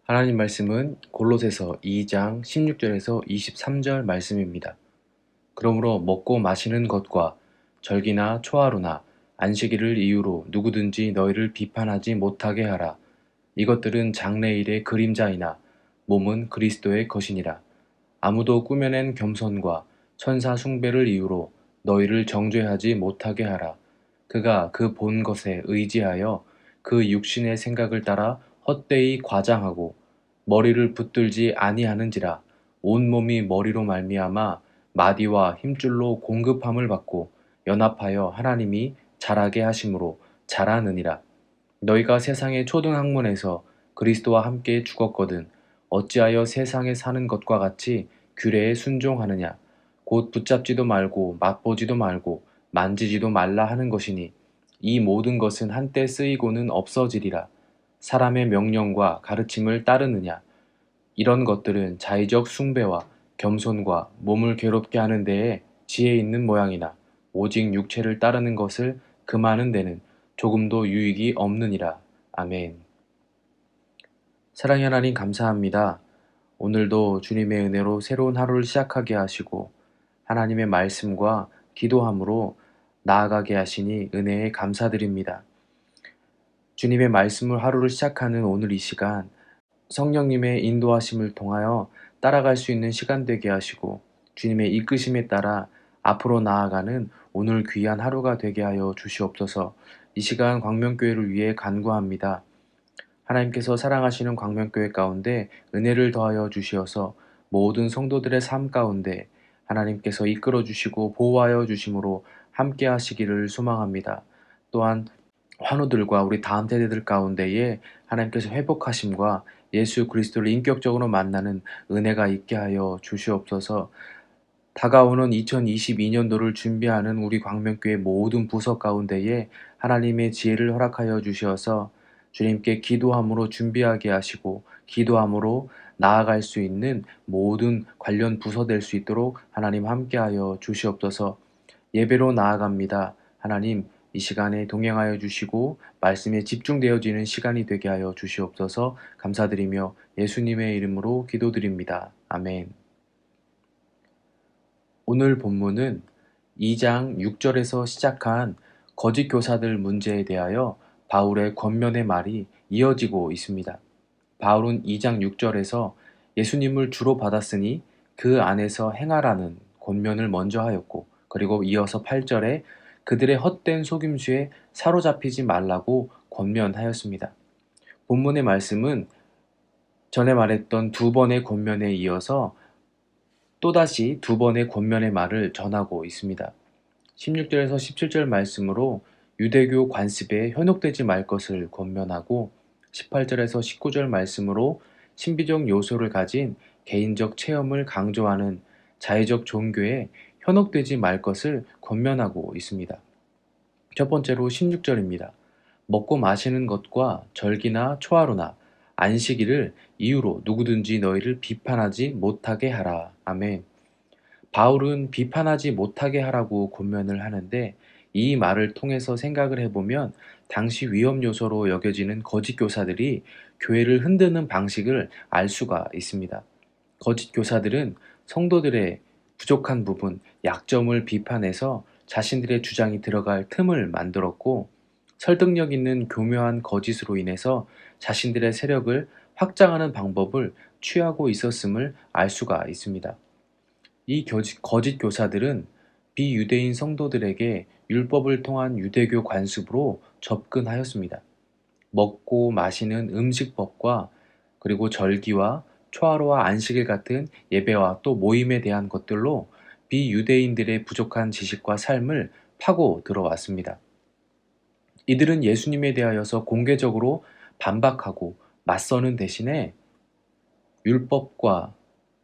하나님 말씀은 골로새서 2장 16절에서 23절 말씀입니다. 그러므로 먹고 마시는 것과 절기나 초하루나 안식일을 이유로 누구든지 너희를 비판하지 못하게 하라. 이것들은 장래일의 그림자이나 몸은 그리스도의 것이니라. 아무도 꾸며낸 겸손과 천사 숭배를 이유로 너희를 정죄하지 못하게 하라. 그가 그 본 것에 의지하여 그 육신의 생각을 따라 헛되이 과장하고 머리를 붙들지 아니하는지라. 온몸이 머리로 말미암아 마디와 힘줄로 공급함을 받고 연합하여 하나님이 자라게 하심으로 자라느니라. 너희가 세상의 초등학문에서 그리스도와 함께 죽었거든 어찌하여 세상에 사는 것과 같이 규례에 순종하느냐. 곧 붙잡지도 말고 맛보지도 말고 만지지도 말라 하는 것이니 이 모든 것은 한때 쓰이고는 없어지리라. 사람의 명령과 가르침을 따르느냐. 이런 것들은 자의적 숭배와 겸손과 몸을 괴롭게 하는 데에 지혜 있는 모양이나 오직 육체를 따르는 것을 금하는 데는 조금도 유익이 없느니라. 아멘. 사랑의 하나님 감사합니다. 오늘도 주님의 은혜로 새로운 하루를 시작하게 하시고 하나님의 말씀과 기도함으로 나아가게 하시니 은혜에 감사드립니다. 주님의 말씀을 하루를 시작하는 오늘 이 시간 성령님의 인도하심을 통하여 따라갈 수 있는 시간 되게 하시고 주님의 이끄심에 따라 앞으로 나아가는 오늘 귀한 하루가 되게 하여 주시옵소서. 이 시간 광명교회를 위해 간구합니다. 하나님께서 사랑하시는 광명교회 가운데 은혜를 더하여 주시어서 모든 성도들의 삶 가운데 하나님께서 이끌어 주시고 보호하여 주심으로 함께 하시기를 소망합니다. 또한 환우들과 우리 다음 세대들 가운데에 하나님께서 회복하심과 예수 그리스도를 인격적으로 만나는 은혜가 있게 하여 주시옵소서. 다가오는 2022년도를 준비하는 우리 광명교회 모든 부서 가운데에 하나님의 지혜를 허락하여 주시어서 주님께 기도함으로 준비하게 하시고 기도함으로 나아갈 수 있는 모든 관련 부서 될 수 있도록 하나님 함께하여 주시옵소서. 예배로 나아갑니다. 하나님 이 시간에 동행하여 주시고 말씀에 집중되어지는 시간이 되게 하여 주시옵소서. 감사드리며 예수님의 이름으로 기도드립니다. 아멘. 오늘 본문은 2장 6절에서 시작한 거짓 교사들 문제에 대하여 바울의 권면의 말이 이어지고 있습니다. 바울은 2장 6절에서 예수님을 주로 받았으니 그 안에서 행하라는 권면을 먼저 하였고, 그리고 이어서 8절에 그들의 헛된 속임수에 사로잡히지 말라고 권면하였습니다. 본문의 말씀은 전에 말했던 두 번의 권면에 이어서 또다시 두 번의 권면의 말을 전하고 있습니다. 16절에서 17절 말씀으로 유대교 관습에 현혹되지 말 것을 권면하고 18절에서 19절 말씀으로 신비적 요소를 가진 개인적 체험을 강조하는 자의적 종교에 현혹되지 말 것을 권면하고 있습니다. 첫 번째로 16절입니다. 먹고 마시는 것과 절기나 초하루나 안식일을 이유로 누구든지 너희를 비판하지 못하게 하라. 아멘. 바울은 비판하지 못하게 하라고 권면을 하는데 이 말을 통해서 생각을 해보면 당시 위험 요소로 여겨지는 거짓 교사들이 교회를 흔드는 방식을 알 수가 있습니다. 거짓 교사들은 성도들의 부족한 부분, 약점을 비판해서 자신들의 주장이 들어갈 틈을 만들었고 설득력 있는 교묘한 거짓으로 인해서 자신들의 세력을 확장하는 방법을 취하고 있었음을 알 수가 있습니다. 이 거짓 교사들은 비유대인 성도들에게 율법을 통한 유대교 관습으로 접근하였습니다. 먹고 마시는 음식법과 그리고 절기와 초하루와 안식일 같은 예배와 또 모임에 대한 것들로 비유대인들의 부족한 지식과 삶을 파고 들어왔습니다. 이들은 예수님에 대하여서 공개적으로 반박하고 맞서는 대신에 율법과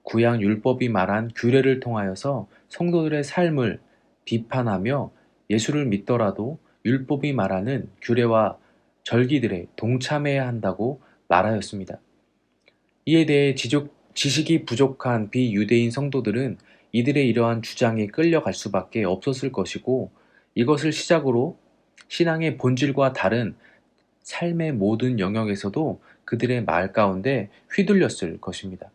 구약 율법이 말한 규례를 통하여서 성도들의 삶을 비판하며 예수를 믿더라도 율법이 말하는 규례와 절기들에 동참해야 한다고 말하였습니다. 이에 대해 지식이 부족한 비유대인 성도들은 이들의 이러한 주장에 끌려갈 수밖에 없었을 것이고 이것을 시작으로 신앙의 본질과 다른 삶의 모든 영역에서도 그들의 말 가운데 휘둘렸을 것입니다.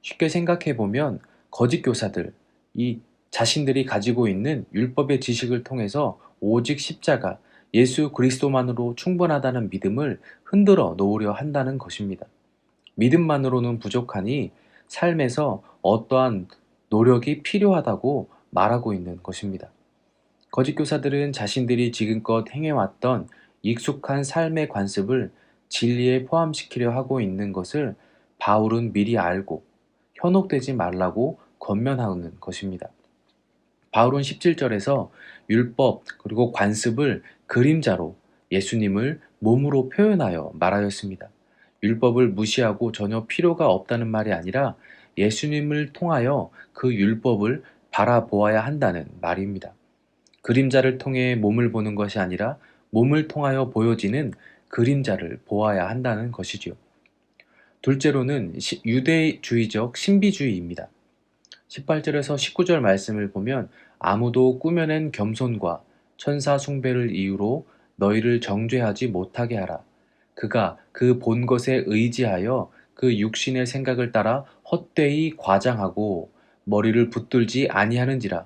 쉽게 생각해 보면 거짓 교사들, 이 자신들이 가지고 있는 율법의 지식을 통해서 오직 십자가, 예수 그리스도만으로 충분하다는 믿음을 흔들어 놓으려 한다는 것입니다. 믿음만으로는 부족하니 삶에서 어떠한 노력이 필요하다고 말하고 있는 것입니다. 거짓 교사들은 자신들이 지금껏 행해왔던 익숙한 삶의 관습을 진리에 포함시키려 하고 있는 것을 바울은 미리 알고 현혹되지 말라고 권면하는 것입니다. 바울은 17절에서 율법 그리고 관습을 그림자로 예수님을 몸으로 표현하여 말하였습니다. 율법을 무시하고 전혀 필요가 없다는 말이 아니라 예수님을 통하여 그 율법을 바라보아야 한다는 말입니다. 그림자를 통해 몸을 보는 것이 아니라 몸을 통하여 보여지는 그림자를 보아야 한다는 것이지요. 둘째로는 유대주의적 신비주의입니다. 18절에서 19절 말씀을 보면 아무도 꾸며낸 겸손과 천사 숭배를 이유로 너희를 정죄하지 못하게 하라. 그가 그 본 것에 의지하여 그 육신의 생각을 따라 헛되이 과장하고 머리를 붙들지 아니하는지라.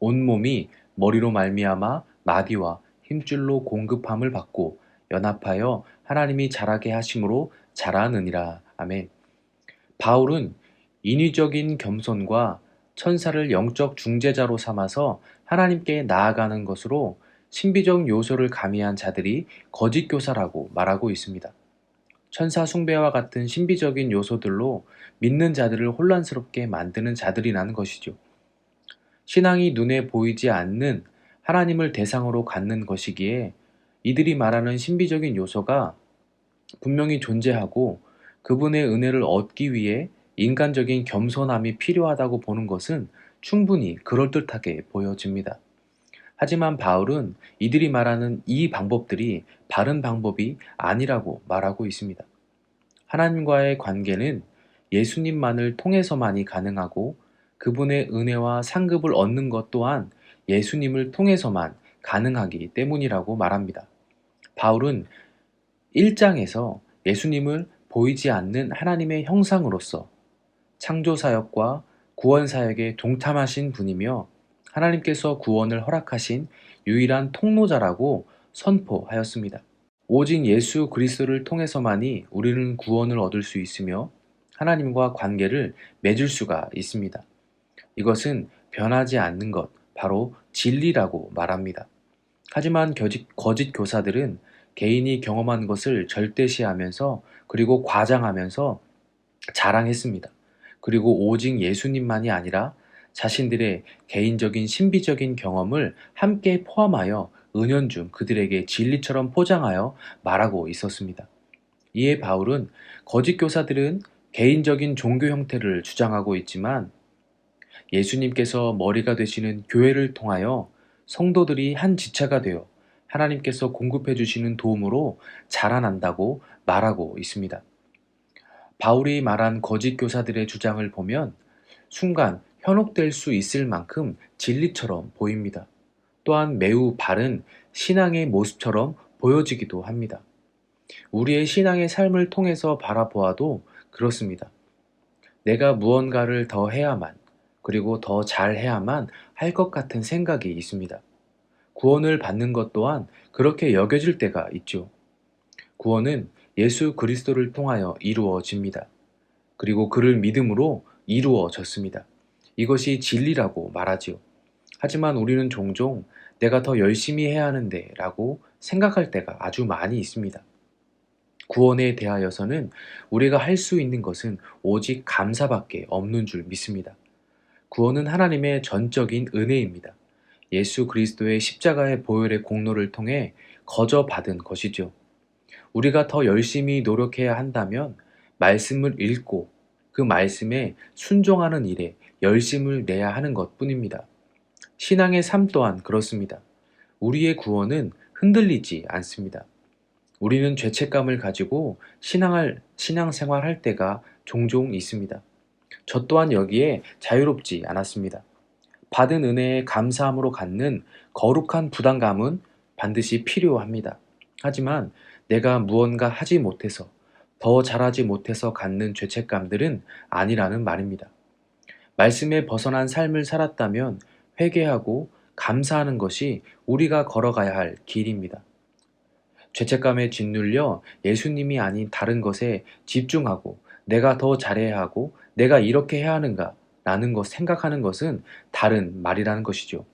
온몸이 머리로 말미암아 마디와 힘줄로 공급함을 받고 연합하여 하나님이 자라게 하심으로 자라느니라. 아멘. 바울은 인위적인 겸손과 천사를 영적 중재자로 삼아서 하나님께 나아가는 것으로 신비적 요소를 가미한 자들이 거짓 교사라고 말하고 있습니다. 천사 숭배와 같은 신비적인 요소들로 믿는 자들을 혼란스럽게 만드는 자들이라는 것이죠. 신앙이 눈에 보이지 않는 하나님을 대상으로 갖는 것이기에 이들이 말하는 신비적인 요소가 분명히 존재하고 그분의 은혜를 얻기 위해 인간적인 겸손함이 필요하다고 보는 것은 충분히 그럴듯하게 보여집니다. 하지만 바울은 이들이 말하는 이 방법들이 바른 방법이 아니라고 말하고 있습니다. 하나님과의 관계는 예수님만을 통해서만이 가능하고 그분의 은혜와 상급을 얻는 것 또한 예수님을 통해서만 가능하기 때문이라고 말합니다. 바울은 1장에서 예수님을 보이지 않는 하나님의 형상으로서 창조사역과 구원사역에 동참하신 분이며 하나님께서 구원을 허락하신 유일한 통로자라고 선포하였습니다. 오직 예수 그리스도를 통해서만이 우리는 구원을 얻을 수 있으며 하나님과 관계를 맺을 수가 있습니다. 이것은 변하지 않는 것, 바로 진리라고 말합니다. 하지만 거짓 교사들은 개인이 경험한 것을 절대시하면서 그리고 과장하면서 자랑했습니다. 그리고 오직 예수님만이 아니라 자신들의 개인적인 신비적인 경험을 함께 포함하여 은연중 그들에게 진리처럼 포장하여 말하고 있었습니다. 이에 바울은 거짓 교사들은 개인적인 종교 형태를 주장하고 있지만 예수님께서 머리가 되시는 교회를 통하여 성도들이 한 지체가 되어 하나님께서 공급해 주시는 도움으로 자라난다고 말하고 있습니다. 바울이 말한 거짓 교사들의 주장을 보면 순간 현혹될 수 있을 만큼 진리처럼 보입니다. 또한 매우 바른 신앙의 모습처럼 보여지기도 합니다. 우리의 신앙의 삶을 통해서 바라보아도 그렇습니다. 내가 무언가를 더 해야만, 그리고 더 잘해야만 할 것 같은 생각이 있습니다. 구원을 받는 것 또한 그렇게 여겨질 때가 있죠. 구원은 예수 그리스도를 통하여 이루어집니다. 그리고 그를 믿음으로 이루어졌습니다. 이것이 진리라고 말하지요. 하지만 우리는 종종 내가 더 열심히 해야 하는데 라고 생각할 때가 아주 많이 있습니다. 구원에 대하여서는 우리가 할 수 있는 것은 오직 감사밖에 없는 줄 믿습니다. 구원은 하나님의 전적인 은혜입니다. 예수 그리스도의 십자가의 보혈의 공로를 통해 거저 받은 것이죠. 우리가 더 열심히 노력해야 한다면 말씀을 읽고 그 말씀에 순종하는 일에 열심을 내야 하는 것 뿐입니다. 신앙의 삶 또한 그렇습니다. 우리의 구원은 흔들리지 않습니다. 우리는 죄책감을 가지고 신앙생활 할 때가 종종 있습니다. 저 또한 여기에 자유롭지 않았습니다. 받은 은혜에 감사함으로 갖는 거룩한 부담감은 반드시 필요합니다. 하지만 내가 무언가 하지 못해서 더 잘하지 못해서 갖는 죄책감들은 아니라는 말입니다. 말씀에 벗어난 삶을 살았다면 회개하고 감사하는 것이 우리가 걸어가야 할 길입니다. 죄책감에 짓눌려 예수님이 아닌 다른 것에 집중하고 내가 더 잘해야 하고 내가 이렇게 해야 하는가 라는 것 생각하는 것은 다른 말이라는 것이죠.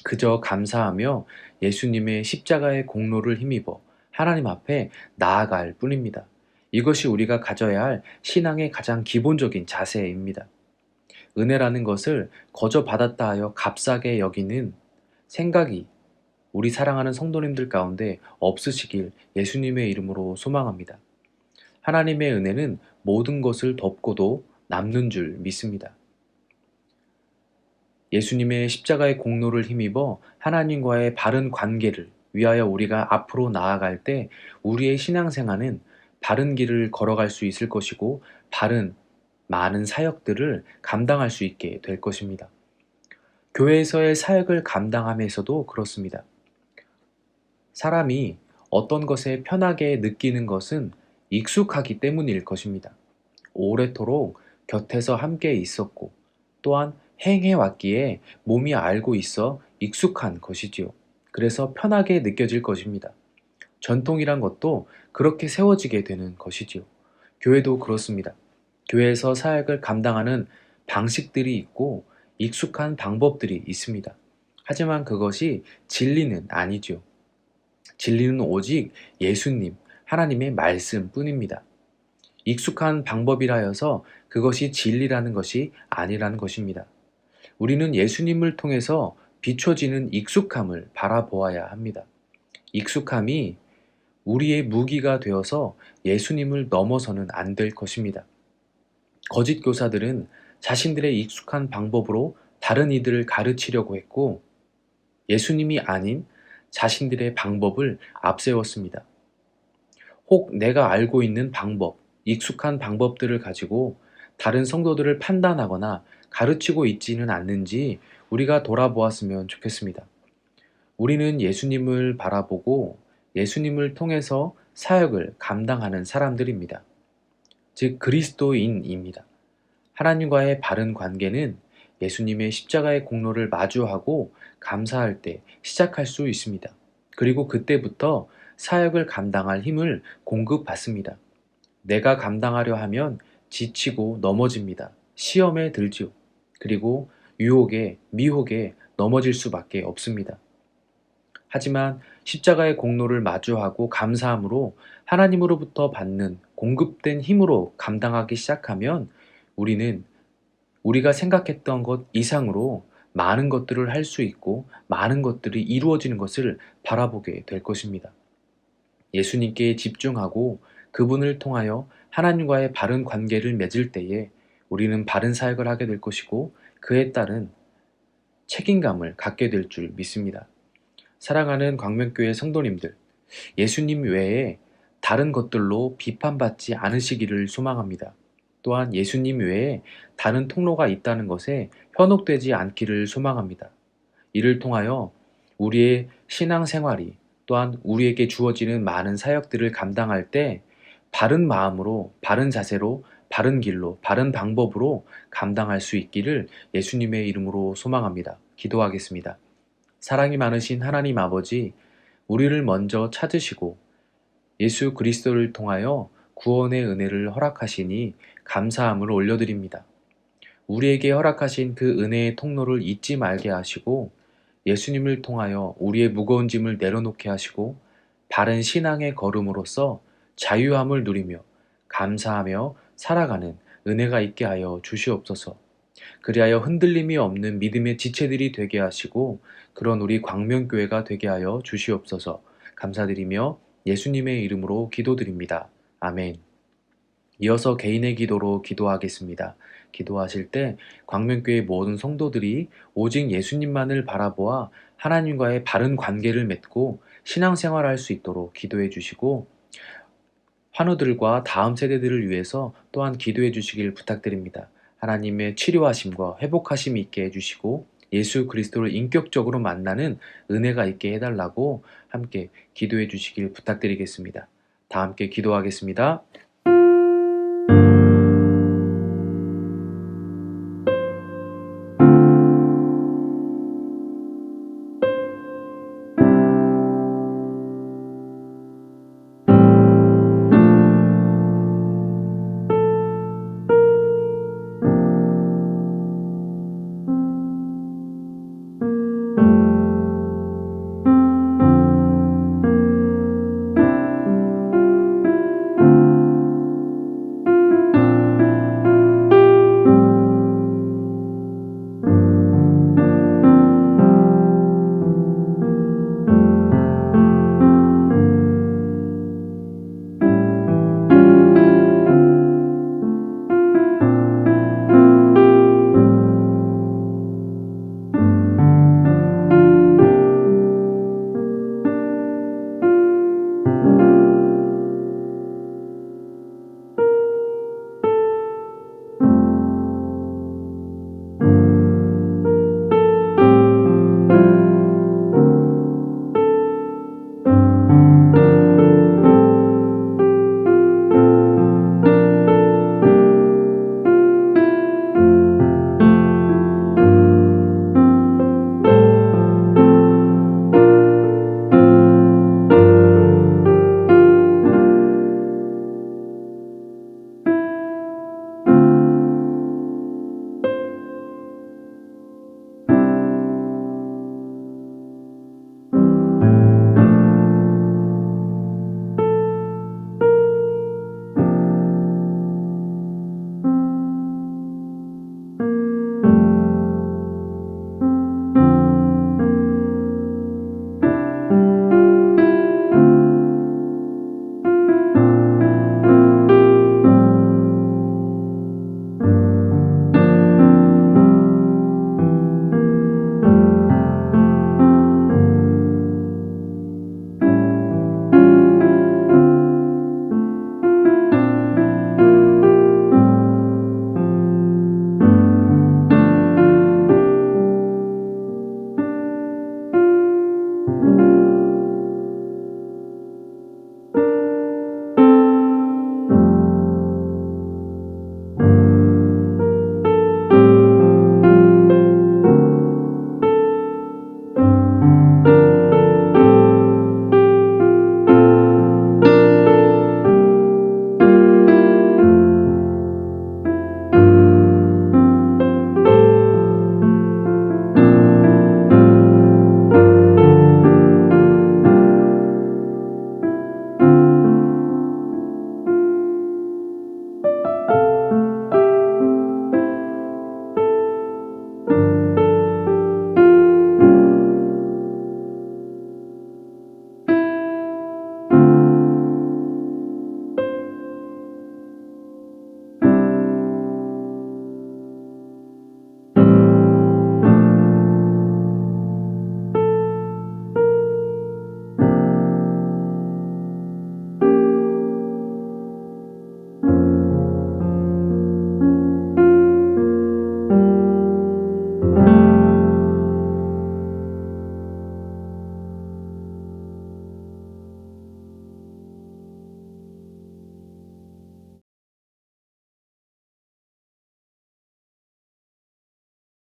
그저 감사하며 예수님의 십자가의 공로를 힘입어 하나님 앞에 나아갈 뿐입니다. 이것이 우리가 가져야 할 신앙의 가장 기본적인 자세입니다. 은혜라는 것을 거저 받았다 하여 값싸게 여기는 생각이 우리 사랑하는 성도님들 가운데 없으시길 예수님의 이름으로 소망합니다. 하나님의 은혜는 모든 것을 덮고도 남는 줄 믿습니다. 예수님의 십자가의 공로를 힘입어 하나님과의 바른 관계를 위하여 우리가 앞으로 나아갈 때 우리의 신앙생활은 바른 길을 걸어갈 수 있을 것이고 바른 많은 사역들을 감당할 수 있게 될 것입니다. 교회에서의 사역을 감당하면서도 그렇습니다. 사람이 어떤 것에 편하게 느끼는 것은 익숙하기 때문일 것입니다. 오래도록 곁에서 함께 있었고 또한 행해왔기에 몸이 알고 있어 익숙한 것이지요. 그래서 편하게 느껴질 것입니다. 전통이란 것도 그렇게 세워지게 되는 것이지요. 교회도 그렇습니다. 교회에서 사역을 감당하는 방식들이 있고 익숙한 방법들이 있습니다. 하지만 그것이 진리는 아니지요. 진리는 오직 예수님, 하나님의 말씀 뿐입니다. 익숙한 방법이라 하여서 그것이 진리라는 것이 아니라는 것입니다. 우리는 예수님을 통해서 비춰지는 익숙함을 바라보아야 합니다. 익숙함이 우리의 무기가 되어서 예수님을 넘어서는 안 될 것입니다. 거짓 교사들은 자신들의 익숙한 방법으로 다른 이들을 가르치려고 했고 예수님이 아닌 자신들의 방법을 앞세웠습니다. 혹 내가 알고 있는 방법, 익숙한 방법들을 가지고 다른 성도들을 판단하거나 가르치고 있지는 않는지 우리가 돌아보았으면 좋겠습니다. 우리는 예수님을 바라보고 예수님을 통해서 사역을 감당하는 사람들입니다. 즉 그리스도인입니다. 하나님과의 바른 관계는 예수님의 십자가의 공로를 마주하고 감사할 때 시작할 수 있습니다. 그리고 그때부터 사역을 감당할 힘을 공급받습니다. 내가 감당하려 하면 지치고 넘어집니다. 시험에 들지요. 그리고 유혹에, 미혹에 넘어질 수밖에 없습니다. 하지만 십자가의 공로를 마주하고 감사함으로 하나님으로부터 받는 공급된 힘으로 감당하기 시작하면 우리는 우리가 생각했던 것 이상으로 많은 것들을 할 수 있고 많은 것들이 이루어지는 것을 바라보게 될 것입니다. 예수님께 집중하고 그분을 통하여 하나님과의 바른 관계를 맺을 때에 우리는 바른 사역을 하게 될 것이고 그에 따른 책임감을 갖게 될 줄 믿습니다. 사랑하는 광명교회 성도님들, 예수님 외에 다른 것들로 비판받지 않으시기를 소망합니다. 또한 예수님 외에 다른 통로가 있다는 것에 현혹되지 않기를 소망합니다. 이를 통하여 우리의 신앙생활이 또한 우리에게 주어지는 많은 사역들을 감당할 때 바른 마음으로, 바른 자세로, 바른 길로, 바른 방법으로 감당할 수 있기를 예수님의 이름으로 소망합니다. 기도하겠습니다. 사랑이 많으신 하나님 아버지, 우리를 먼저 찾으시고 예수 그리스도를 통하여 구원의 은혜를 허락하시니 감사함을 올려드립니다. 우리에게 허락하신 그 은혜의 통로를 잊지 말게 하시고 예수님을 통하여 우리의 무거운 짐을 내려놓게 하시고 바른 신앙의 걸음으로써 자유함을 누리며 감사하며 살아가는 은혜가 있게 하여 주시옵소서. 그리하여 흔들림이 없는 믿음의 지체들이 되게 하시고 그런 우리 광명교회가 되게 하여 주시옵소서. 감사드리며 예수님의 이름으로 기도드립니다. 아멘. 이어서 개인의 기도로 기도하겠습니다. 기도하실 때 광명교회 모든 성도들이 오직 예수님만을 바라보아 하나님과의 바른 관계를 맺고 신앙생활할 수 있도록 기도해 주시고 환우들과 다음 세대들을 위해서 또한 기도해 주시길 부탁드립니다. 하나님의 치료하심과 회복하심이 있게 해주시고 예수 그리스도를 인격적으로 만나는 은혜가 있게 해달라고 함께 기도해 주시길 부탁드리겠습니다. 다 함께 기도하겠습니다.